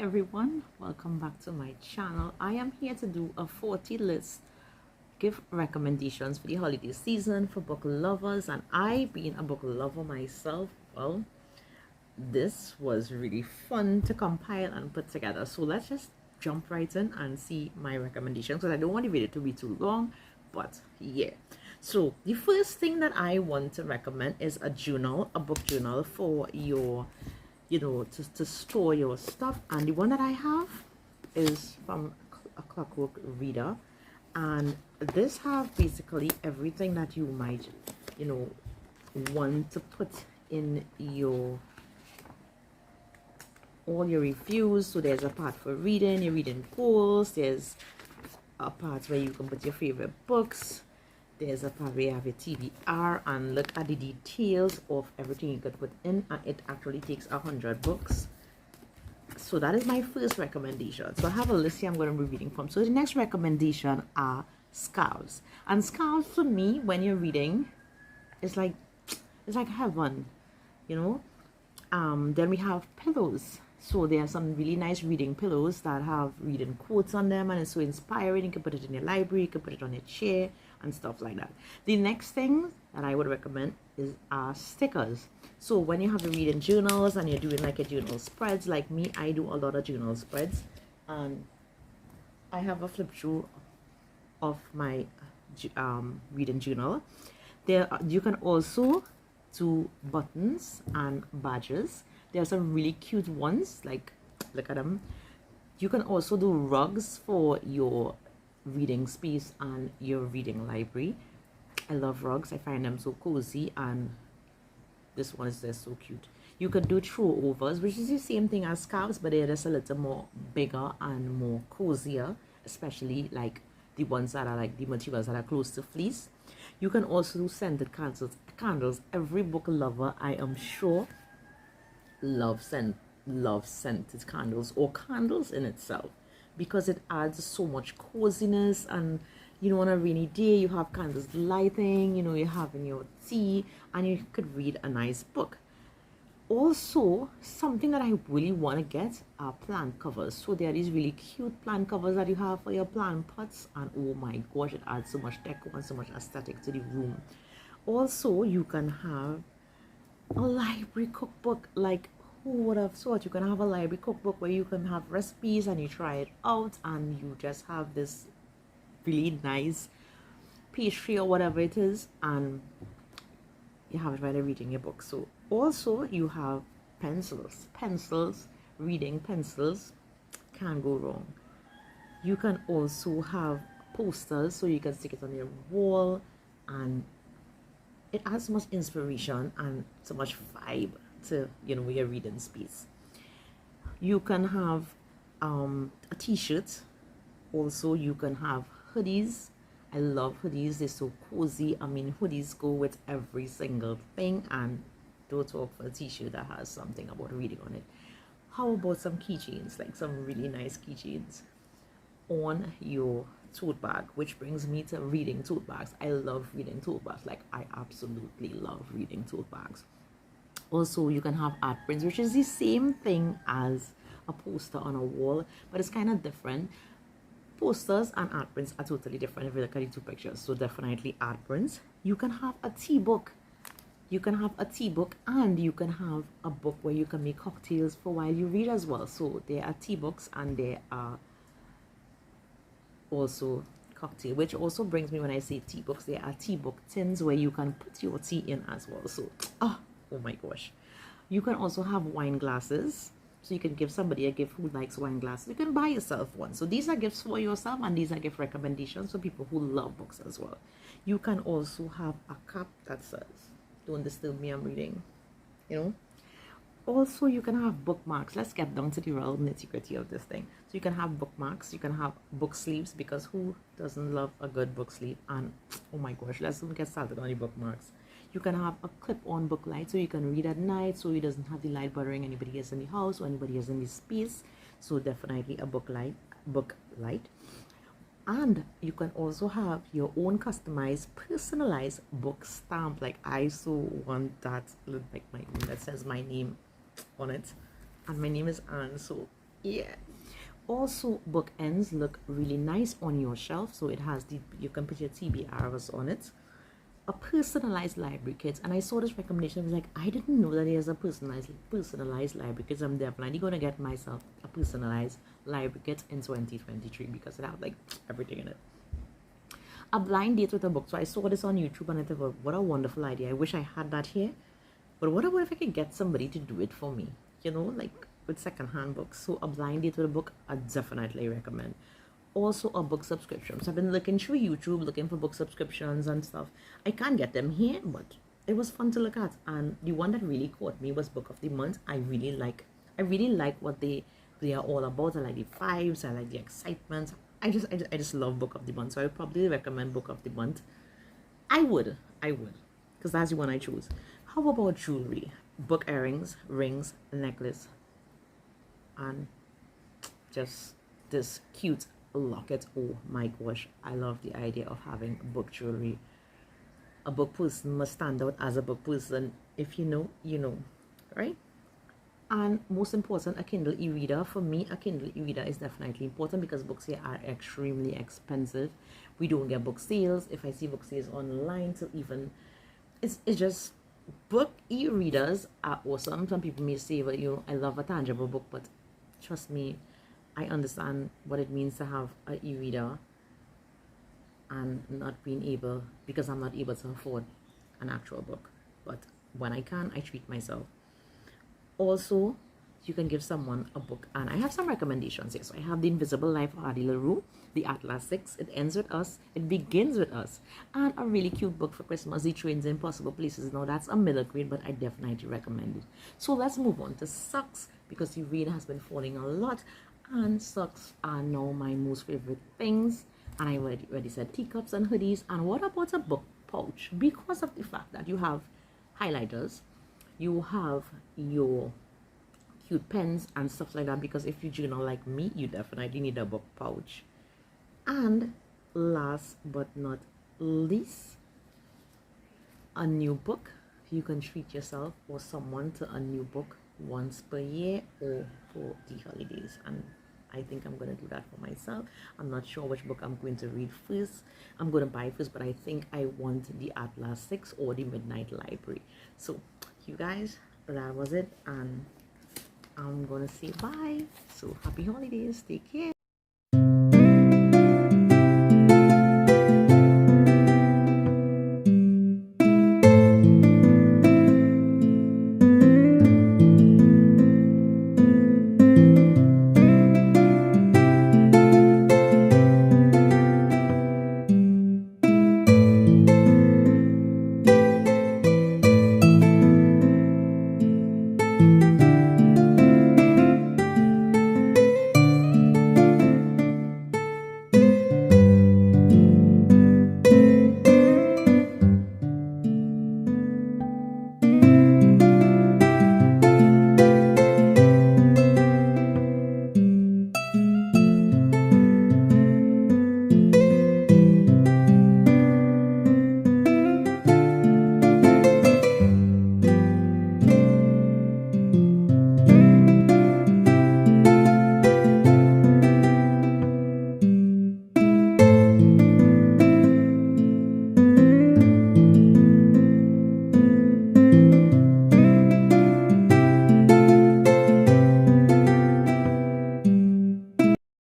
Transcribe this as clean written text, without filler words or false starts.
everyone, welcome back to my channel. I am here to do a 40 list gift recommendations for the holiday season for book lovers, and I being a book lover myself, well, this was really fun to compile and put together. So let's just jump right in and see my recommendations, because I don't want the video to be too long, but yeah. So the first thing that I want to recommend is a journal, a book journal for your to store your stuff. And the one that I have is from a Clockwork reader, and this have basically everything that you might want to put in your all your reviews. So there's a part for reading, your reading goals, there's a part where you can put your favorite books, there's a part where you have your TBR, and look at the details of everything you could put in, and it actually takes 100 books. So that is my first recommendation. So I have a list here I'm going to be reading from. So the next recommendation are scarves. And scarves for me, when you're reading, it's like heaven, Then we have pillows. So there are some really nice reading pillows that have reading quotes on them, and it's so inspiring. You can put it in your library, you can put it on your chair and stuff like that. The next thing that I would recommend is stickers. So when you have your reading journals and you're doing like a journal spreads, like me, I do a lot of journal spreads, and I have a flip through of my reading journal. There you can also do buttons and badges. There are some really cute ones, like look at them. You can also do rugs for your reading space and your reading library. I love rugs. I find them so cozy, and this one is just so cute. You could do throwovers, which is the same thing as scarves, but they're just a little more bigger and more cozier, especially like the ones that are like the materials that are close to fleece. You can also do scented candles. Every book lover, I am sure, loves scented candles, or candles in itself, because it adds so much coziness. And on a rainy day, you have candles lighting, you're having your tea, and you could read a nice book. Also, something that I really want to get are plant covers. So there are these really cute plant covers that you have for your plant pots, and oh my gosh, it adds so much decor and so much aesthetic to the room. Also, you can have a library cookbook. Like, who would have thought? You can have a library cookbook where you can have recipes and you try it out, and you just have this really nice pastry or whatever it is, and you have it while you're reading your book. So also you have pencils, reading pencils, can't go wrong. You can also have posters, so you can stick it on your wall, and it adds so much inspiration and so much vibe to your reading space. You can have a t-shirt. Also, you can have hoodies. I love hoodies. They're so cozy. I mean, hoodies go with every single thing, and don't talk for a t-shirt that has something about reading on it. How about some keychains, like some really nice keychains on your tote bag, which brings me to reading tote bags. I love reading tote bags. Like, I absolutely love reading tote bags. Also, you can have art prints, which is the same thing as a poster on a wall, but it's kind of different. Posters and art prints are totally different if you look at the two pictures. So definitely art prints. You can have a tea book. You can have a tea book, and you can have a book where you can make cocktails for while you read as well. So there are tea books, and there are also cocktail, which also brings me, when I say tea books, there are tea book tins where you can put your tea in as well. So oh my gosh. You can also have wine glasses, so you can give somebody a gift who likes wine glasses. You can buy yourself one. So these are gifts for yourself, and these are gift recommendations for people who love books as well. You can also have a cap that says, "Don't disturb me, I'm reading." Also, you can have bookmarks. Let's get down to the real nitty-gritty of this thing. So you can have bookmarks. You can have book sleeves, because who doesn't love a good book sleeve? And oh my gosh, let's don't get started on the bookmarks. You can have a clip-on book light, so you can read at night, so it doesn't have the light bothering anybody else in the house or anybody else in the space. So definitely a book light. And you can also have your own customized, personalized book stamp. Like, I so want that, like that says my name on it, and my name is Anne, so Yeah. Also, bookends look really nice on your shelf. So it has you can put your TBRs on it. A personalized library kit, and I saw this recommendation. I was like, I didn't know that there's a personalized library kit. I'm definitely gonna get myself a personalized library kit in 2023 because it has like everything in it. A blind date with a book. So I saw this on YouTube and I thought, what a wonderful idea. I wish I had that here. But what about if I could get somebody to do it for me? You know, like with secondhand books. So a blind date with a book, I definitely recommend. Also a book subscription. So I've been looking through YouTube, looking for book subscriptions and stuff. I can't get them here, but it was fun to look at. And the one that really caught me was Book of the Month. I really like what they are all about. I like the vibes, I like the excitement. I just love Book of the Month. So I would probably recommend Book of the Month. I would. Because that's the one I chose. How about jewelry? Book earrings, rings, necklace, and just this cute locket. Oh my gosh, I love the idea of having book jewelry. A book person must stand out as a book person. If you know, you know, right? And most important, a Kindle e-reader. For me, a Kindle e-reader is definitely important because books here are extremely expensive. We don't get book sales. If I see book sales online, so even it's just book e-readers are awesome. Some people may say, well, I love a tangible book, but trust me, I understand what it means to have an e-reader and not being able, because I'm not able to afford an actual book. But when I can, I treat myself. Also, you can give someone a book, and I have some recommendations here. So I have The Invisible Life of Adi LaRue, The Atlas 6, It Ends With Us, It Begins With Us, and a really cute book for Christmas, The Trains in Impossible Places. Now that's a middle grade, but I definitely recommend it. So let's move on to socks, because the rain has been falling a lot, and socks are now my most favorite things. And I already said teacups and hoodies. And what about a book pouch? Because of the fact that you have highlighters, you have your cute pens and stuff like that, because if you journal like me, you definitely need a book pouch. And last but not least, a new book. You can treat yourself or someone to a new book once per year or for the holidays, and I think I'm going to do that for myself. I'm not sure which book I'm going to read first. I'm going to buy first, but I think I want the Atlas 6 or the Midnight Library. So you guys, that was it, and I'm gonna say bye. So happy holidays, take care.